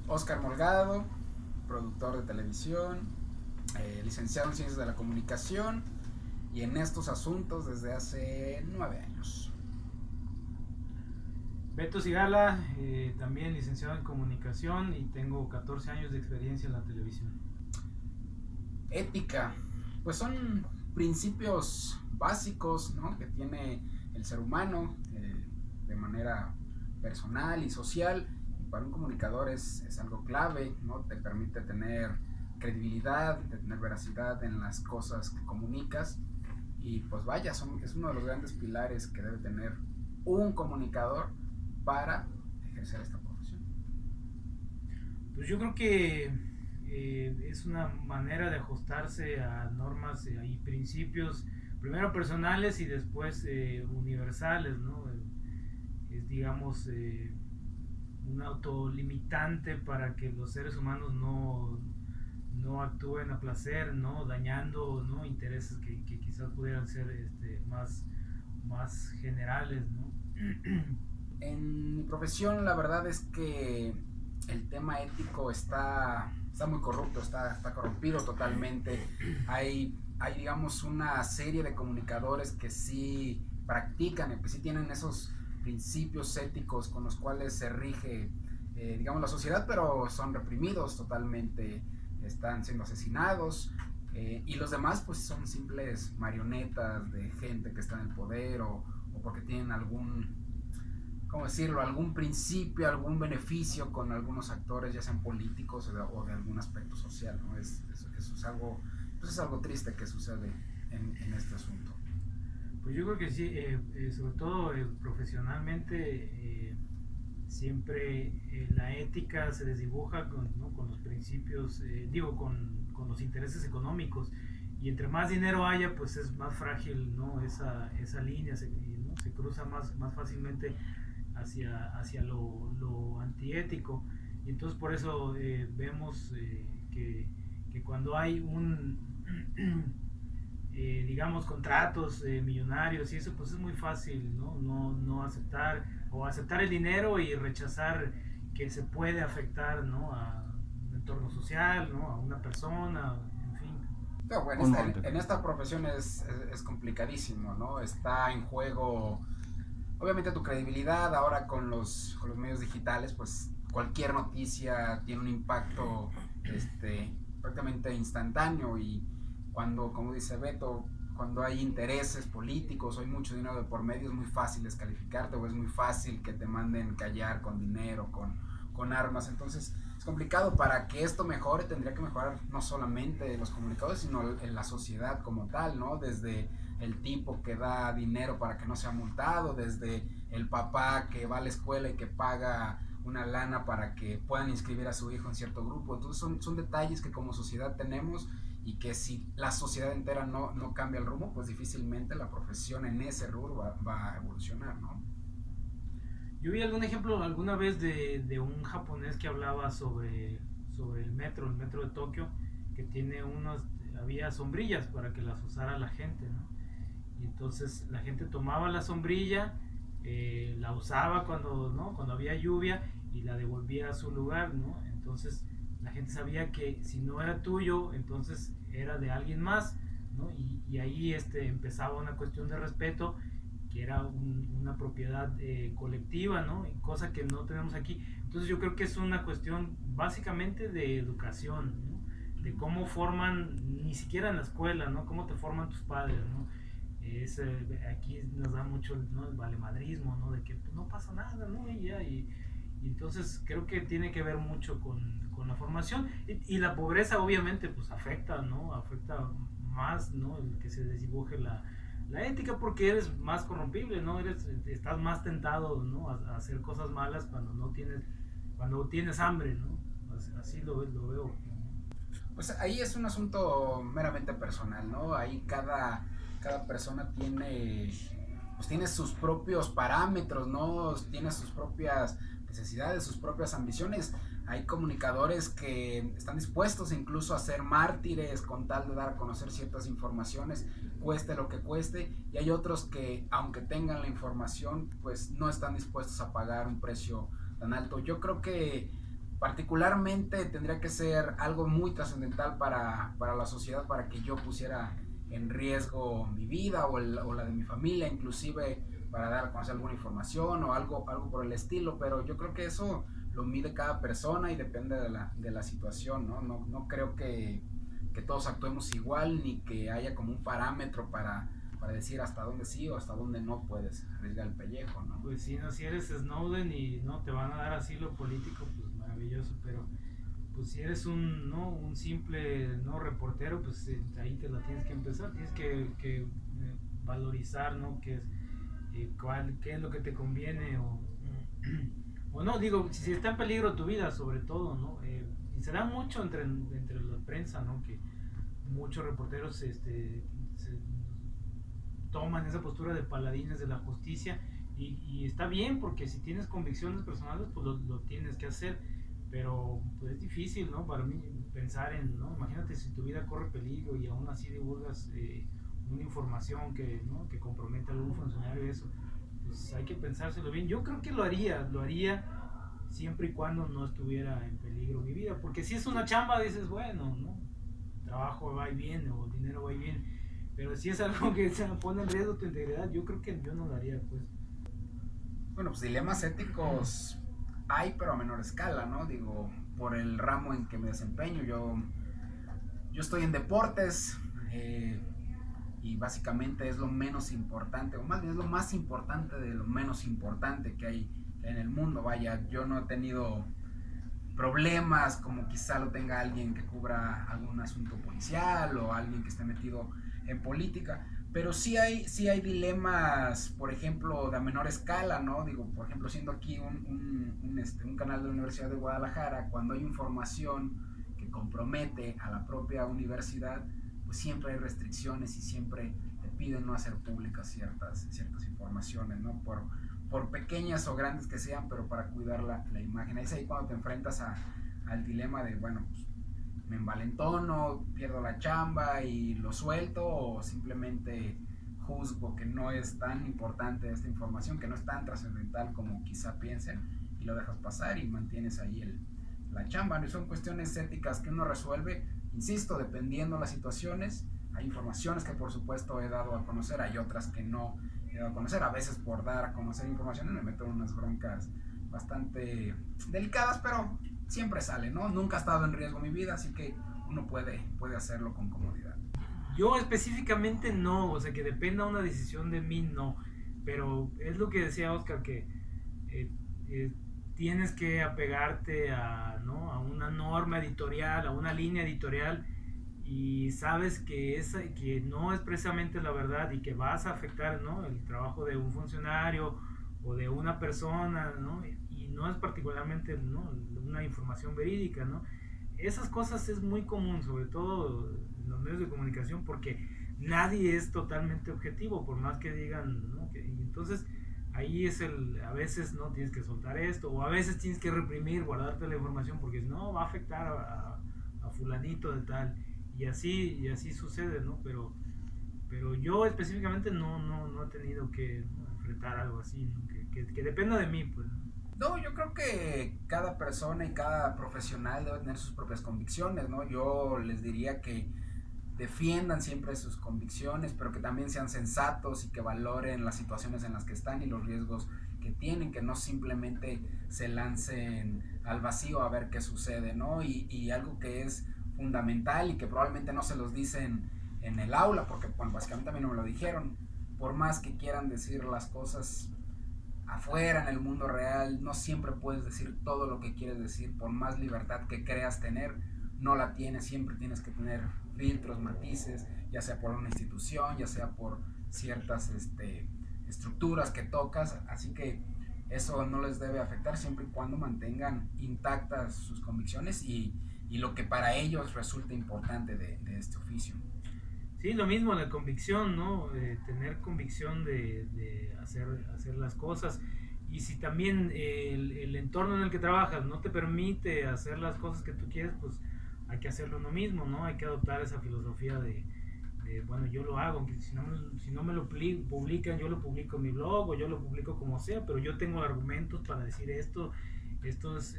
Oscar Molgado, productor de televisión, licenciado en Ciencias de la Comunicación y en estos asuntos desde hace 9 años. Beto Sigala, también licenciado en comunicación y tengo 14 años de experiencia en la televisión. Ética, pues son principios básicos, ¿no?, que tiene el ser humano de manera personal y social, y para un comunicador es algo clave, ¿no? Te permite tener credibilidad, de tener veracidad en las cosas que comunicas, y pues vaya, es uno de los grandes pilares que debe tener un comunicador para ejercer esta profesión. Pues yo creo que es una manera de ajustarse a normas y principios, primero personales y después universales, ¿no? Es, digamos, un autolimitante para que los seres humanos no actúen a placer, ¿no? Dañando, ¿no? Intereses que quizás pudieran ser más generales, ¿no? En mi profesión la verdad es que el tema ético está muy corrupto, está corrompido totalmente. Hay, digamos, una serie de comunicadores que sí practican, que sí tienen esos principios éticos con los cuales se rige, digamos, la sociedad, pero son reprimidos totalmente, están siendo asesinados. Y los demás pues son simples marionetas de gente que está en el poder, o porque tienen ¿cómo decirlo?, algún principio, algún beneficio con algunos actores, ya sean políticos o de algún aspecto social, ¿no? Eso es algo, pues es algo triste que sucede en este asunto. Pues yo creo que sí, sobre todo profesionalmente, siempre la ética se desdibuja con, ¿no? con los principios, digo, con los intereses económicos. Y entre más dinero haya, pues es más frágil, ¿no? esa línea, ¿no? Se cruza más fácilmente hacia lo antiético. Y entonces por eso vemos que cuando hay digamos, contratos millonarios y eso, pues es muy fácil, ¿no? No aceptar o aceptar el dinero y rechazar que se puede afectar, ¿no? A un entorno social, ¿no? A una persona, en fin. Pero bueno, Un monte. en esta profesión es complicadísimo, ¿no? Está en juego, obviamente, tu credibilidad. Ahora con los medios digitales, pues cualquier noticia tiene un impacto prácticamente instantáneo, y cuando, como dice Beto, cuando hay intereses políticos o hay mucho dinero de por medio, es muy fácil descalificarte, o es muy fácil que te manden callar con dinero, con armas. Entonces es complicado. Para que esto mejore tendría que mejorar no solamente los comunicadores, sino en la sociedad como tal, ¿no? Desde el tipo que da dinero para que no sea multado, desde el papá que va a la escuela y que paga una lana para que puedan inscribir a su hijo en cierto grupo. Entonces son detalles que como sociedad tenemos, y que si la sociedad entera no cambia el rumbo, pues difícilmente la profesión en ese rubro va a evolucionar, ¿no? Yo vi algún ejemplo alguna vez de un japonés que hablaba sobre el metro de Tokio, que tiene había sombrillas para que las usara la gente, ¿no? Y entonces la gente tomaba la sombrilla, la usaba cuando, ¿no? cuando había lluvia y la devolvía a su lugar, ¿no? Entonces la gente sabía que si no era tuyo, entonces era de alguien más, ¿no? Y ahí empezaba una cuestión de respeto, que era una propiedad colectiva, ¿no? Cosa que no tenemos aquí. Entonces yo creo que es una cuestión básicamente de educación, ¿no? De cómo forman, ni siquiera en la escuela, ¿no? Cómo te forman tus padres, ¿no? Aquí nos da mucho, ¿no? El valemadrismo, ¿no? De que pues, no pasa nada, ¿no? Y entonces creo que tiene que ver mucho con la formación, y la pobreza obviamente pues afecta, ¿no? Afecta más, ¿no? El que se desdibuje la ética, porque eres más corrompible, ¿no? Estás más tentado, ¿no? A hacer cosas malas cuando tienes hambre, ¿no? Así lo veo. Pues ahí es un asunto meramente personal, ¿no? Ahí cada persona tiene sus propios parámetros, ¿no? Tiene sus propias necesidades, sus propias ambiciones. Hay comunicadores que están dispuestos incluso a ser mártires con tal de dar a conocer ciertas informaciones, cueste lo que cueste, y hay otros que, aunque tengan la información, pues no están dispuestos a pagar un precio tan alto. Yo creo que particularmente tendría que ser algo muy trascendental para la sociedad, para que yo pusiera en riesgo mi vida o la de mi familia, inclusive para dar a conocer alguna información o algo por el estilo, pero yo creo que eso lo mide cada persona y depende de la situación, ¿no? No creo que todos actuemos igual ni que haya como un parámetro para decir hasta dónde sí o hasta dónde no puedes arriesgar el pellejo, ¿no? Pues sí, no, si eres Snowden y no te van a dar asilo político, pues maravilloso, pero pues si eres un simple no reportero, pues ahí te la tienes que empezar, tienes que valorizar, ¿no? Qué es lo que te conviene o no, digo, si está en peligro tu vida, sobre todo, ¿no? Y se da mucho entre la prensa, ¿no? Que muchos reporteros se toman esa postura de paladines de la justicia y está bien porque si tienes convicciones personales pues lo tienes que hacer, pero pues es difícil, ¿no? Para mí pensar en, ¿no? Imagínate si tu vida corre peligro y aún así divulgas una información que compromete a algún funcionario, eso pues hay que pensárselo bien. Yo creo que lo haría siempre y cuando no estuviera en peligro mi vida, porque si es una chamba dices, bueno, ¿no? Trabajo va y viene o dinero va y viene, pero si es algo que se pone en riesgo tu integridad, yo creo que yo no lo haría, pues. Bueno, pues dilemas éticos hay, pero a menor escala, ¿no? Digo, por el ramo en que me desempeño, yo estoy en deportes, y básicamente es lo menos importante, o más bien es lo más importante de lo menos importante que hay en el mundo. Vaya, yo no he tenido problemas como quizá lo tenga alguien que cubra algún asunto policial o alguien que esté metido en política, pero sí hay dilemas, por ejemplo, de menor escala, ¿no? Digo, por ejemplo, siendo aquí un canal de la Universidad de Guadalajara, cuando hay información que compromete a la propia universidad, pues siempre hay restricciones y siempre te piden no hacer públicas ciertas informaciones, ¿no? Por pequeñas o grandes que sean, pero para cuidar la imagen. Es ahí cuando te enfrentas al dilema de, bueno, pues, me envalentono, pierdo la chamba y lo suelto, o simplemente juzgo que no es tan importante esta información, que no es tan trascendental como quizá piensen, y lo dejas pasar y mantienes ahí la chamba. ¿No? Son cuestiones éticas que uno resuelve, insisto, dependiendo las situaciones. Hay informaciones que por supuesto he dado a conocer, hay otras que no he dado a conocer. A veces por dar a conocer informaciones me meto en unas broncas bastante delicadas, pero siempre sale, ¿no? Nunca ha estado en riesgo mi vida, así que uno puede hacerlo con comodidad. Yo específicamente no, o sea, que dependa una decisión de mí, no. Pero es lo que decía Oscar, que eh, eh, tienes que apegarte a, ¿no? A una norma editorial, a una línea editorial, y sabes que no es precisamente la verdad y que vas a afectar, ¿no? El trabajo de un funcionario o de una persona, ¿no? Y no es particularmente, ¿no? Una información verídica, ¿no? Esas cosas es muy común, sobre todo en los medios de comunicación, porque nadie es totalmente objetivo, por más que digan, ¿no? Y entonces ahí a veces no tienes que soltar esto, o a veces tienes que reprimir, guardarte la información, porque si no va a afectar a fulanito de tal, y así sucede, ¿no? Pero yo específicamente no he tenido que, ¿no? Enfrentar algo así, ¿no? Que dependa de mí, pues. No, yo creo que cada persona y cada profesional debe tener sus propias convicciones, ¿no? Yo les diría que defiendan siempre sus convicciones, pero que también sean sensatos y que valoren las situaciones en las que están y los riesgos que tienen, que no simplemente se lancen al vacío a ver qué sucede, ¿no? Y algo que es fundamental y que probablemente no se los dicen en el aula, porque bueno, básicamente a mí no me lo dijeron, por más que quieran decir las cosas afuera en el mundo real, no siempre puedes decir todo lo que quieres decir, por más libertad que creas tener, no la tienes, siempre tienes que tener filtros, matices, ya sea por una institución, ya sea por ciertas estructuras que tocas, así que eso no les debe afectar siempre y cuando mantengan intactas sus convicciones y lo que para ellos resulta importante de este oficio. Sí, lo mismo, la convicción, ¿no? Tener convicción de hacer las cosas. Y si también el entorno en el que trabajas no te permite hacer las cosas que tú quieres, pues hay que hacerlo uno mismo, ¿no? Hay que adoptar esa filosofía bueno, yo lo hago, aunque si no me lo publican, yo lo publico en mi blog o yo lo publico como sea, pero yo tengo argumentos para decir esto. esto es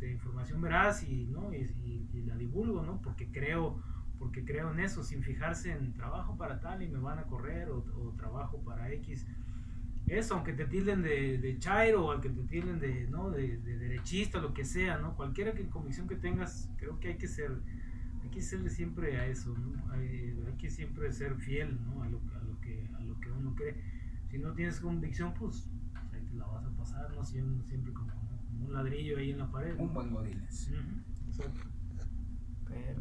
información veraz y, ¿no? Y la divulgo, ¿no? Porque creo en eso, sin fijarse en trabajo para tal y me van a correr o trabajo para X. Eso, aunque te tilden de chairo o aunque te tilden de, ¿no? de derechista, lo que sea, ¿no? Cualquier convicción que tengas, creo que hay que ser siempre a eso, ¿no? Hay que siempre ser fiel, ¿no? A lo que uno cree. Si no tienes convicción, pues ahí te la vas a pasar, ¿no? Siempre como, ¿no? Como un ladrillo ahí en la pared, ¿no? Un buen Godínez. Exacto. Pero